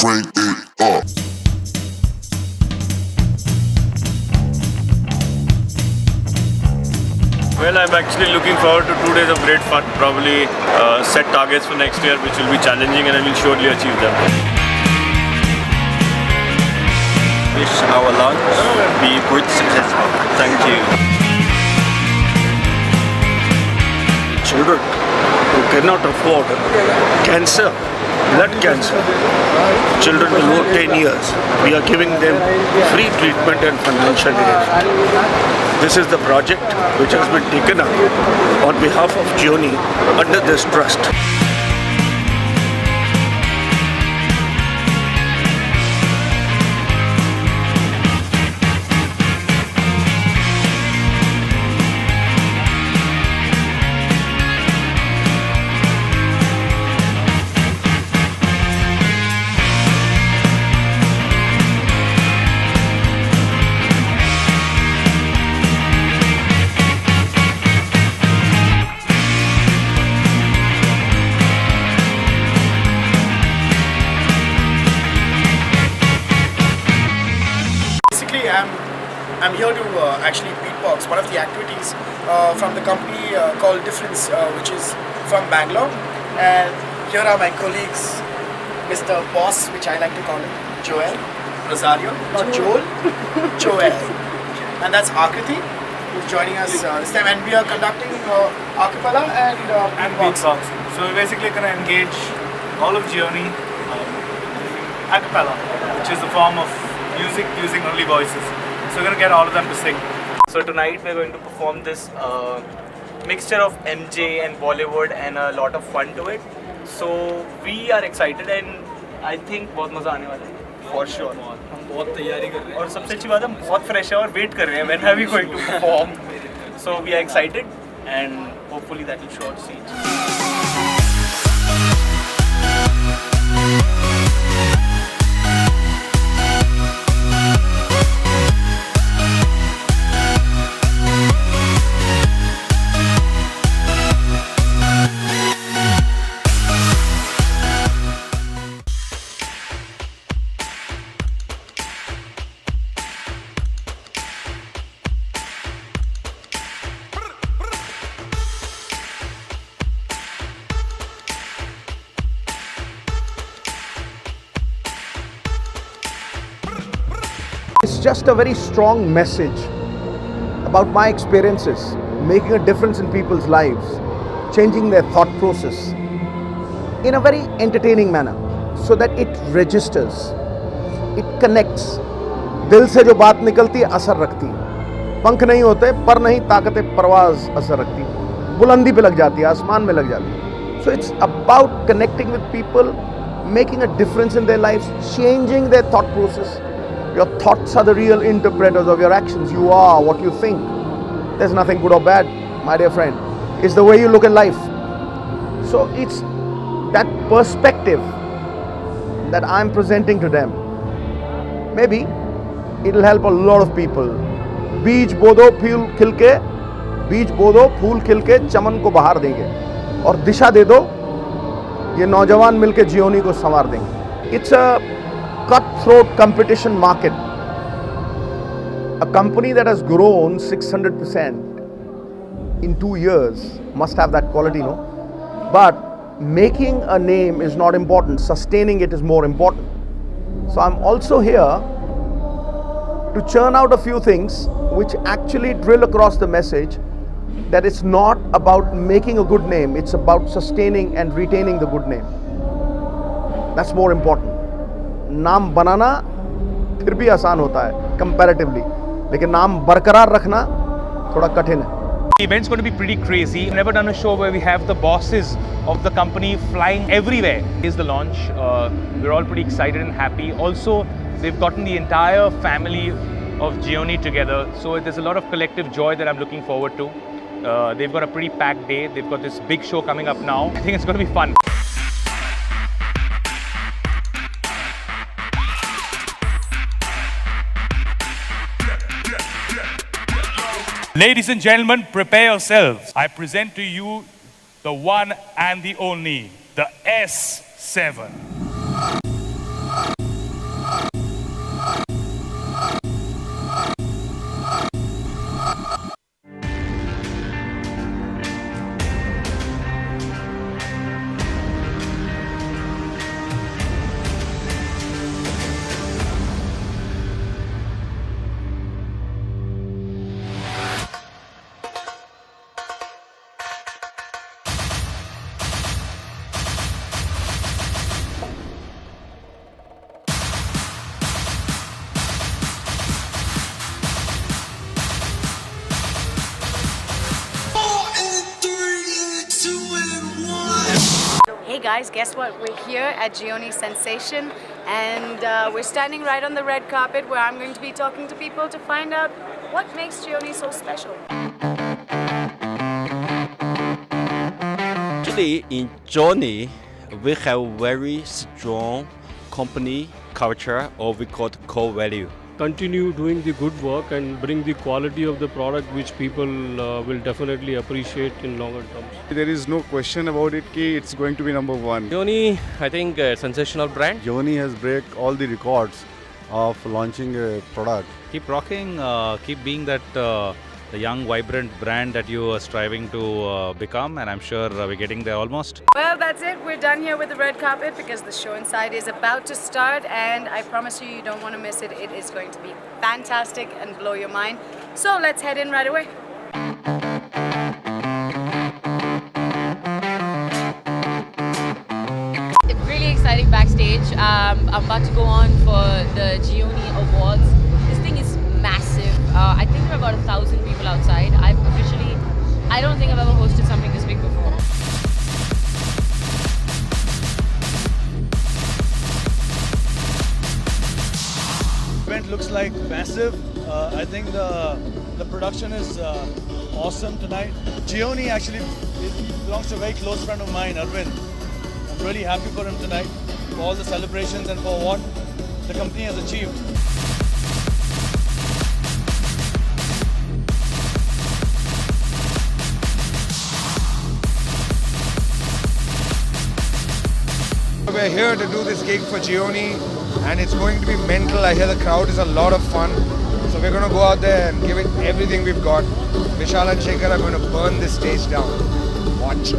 crank it up. Well, I'm actually looking forward to 2 days of great fun. Probably set targets for next year, which will be challenging, and I will surely achieve them. Wish our launch be good successful. Thank you. Children who cannot afford cancer, blood cancer, children below 10 years, we are giving them free treatment and financial aid. This is the project which has been taken up on behalf of Geoni under this trust. Basically, I'm here to actually beatbox one of the activities from the company called Difference, which is from Bangalore. And here are my colleagues, Mr. Boss, which I like to call him, Joel Rosario, not Joel, Joel. And that's Akriti, who's joining us this time. And we are conducting acapella and beatboxing. So we're basically going to engage all of Geoni acapella, which is the form of music using only voices. So we're going to get all of them to sing. So tonight we're going to perform this mixture of MJ and Bollywood and a lot of fun to it. So we are excited and I think बहुत मजा आने वाला है for sure. हम बहुत तैयारी कर रहे हैं और सबसे अच्छी बात है हम बहुत fresh है और wait कर रहे हैं when are we going to perform. So we are excited and hopefully that will show on stage. It's just a very strong message about my experiences, making a difference in people's lives, changing their thought process in a very entertaining manner so that it registers, it connects. दिल से जो बात निकलती है असर रखती है, पंख नहीं होते पर नहीं ताकत परवाज असर रखती है, बुलंदी पे लग जाती है, आसमान में लग जाती है. So it's about connecting with people, making a difference in their lives, changing their thought process. Your thoughts are the real interpreters of your actions. You are what you think. There's nothing good or bad, my dear friend. It's the way you look at life. So it's that perspective that I'm presenting to them. Maybe it'll help a lot of people. बीज बोदो फूल खिलके, बीज बोदो फूल खिलके चमन को बहार देंगे और दिशा दे दो, ये नौजवान मिलके जियोनी को संवार देंगे. It's a cutthroat competition market. A company that has grown 600% in 2 years must have that quality, no? But making a name is not important. Sustaining it is more important. So I'm also here to churn out a few things which actually drill across the message that it's not about making a good name, it's about sustaining and retaining the good name. That's more important. नाम बनाना फिर भी आसान होता है comparatively, लेकिन नाम बरकरार रखना थोड़ा कठिन है. The event's going to be pretty crazy. I've never done a show where we have the bosses of the company flying everywhere. Here's the launch. We're all pretty excited and happy. Also, they've gotten the entire family of Geoni together. So there's a lot of collective joy that I'm looking forward to. They've got a pretty packed day. They've got this big show coming up now. I think it's going to be fun. Ladies and gentlemen, prepare yourselves. I present to you the one and the only, the S7. guys, guess what? We're here at Gioni Sensation, and we're standing right on the red carpet where I'm going to be talking to people to find out what makes Gioni so special. Actually, in Gioni, we have very strong company culture, or we call it core value. Continue doing the good work and bring the quality of the product which people will definitely appreciate in longer terms. There is no question about it ki it's going to be number one. Gioni, I think a sensational brand. Gioni has break all the records of launching a product. Keep rocking, keep being that the young, vibrant brand that you are striving to become, and I'm sure we're getting there almost. Well, that's it. We're done here with the red carpet because the show inside is about to start, and I promise you, you don't want to miss it. It is going to be fantastic and blow your mind. So let's head in right away. Really exciting backstage. I'm about to go on for the Gioni Awards. This thing is massive. I think there are about 1,000 people outside. I don't think I've ever hosted something this big before. Event looks like massive. I think the production is awesome tonight. Gioni actually belongs to a very close friend of mine, Arvind. I'm really happy for him tonight, for all the celebrations and for what the company has achieved. We're here to do this gig for Gioni, and it's going to be mental. I hear the crowd is a lot of fun. So we're going to go out there and give it everything we've got. Vishal and Shekhar are going to burn this stage down. Watch.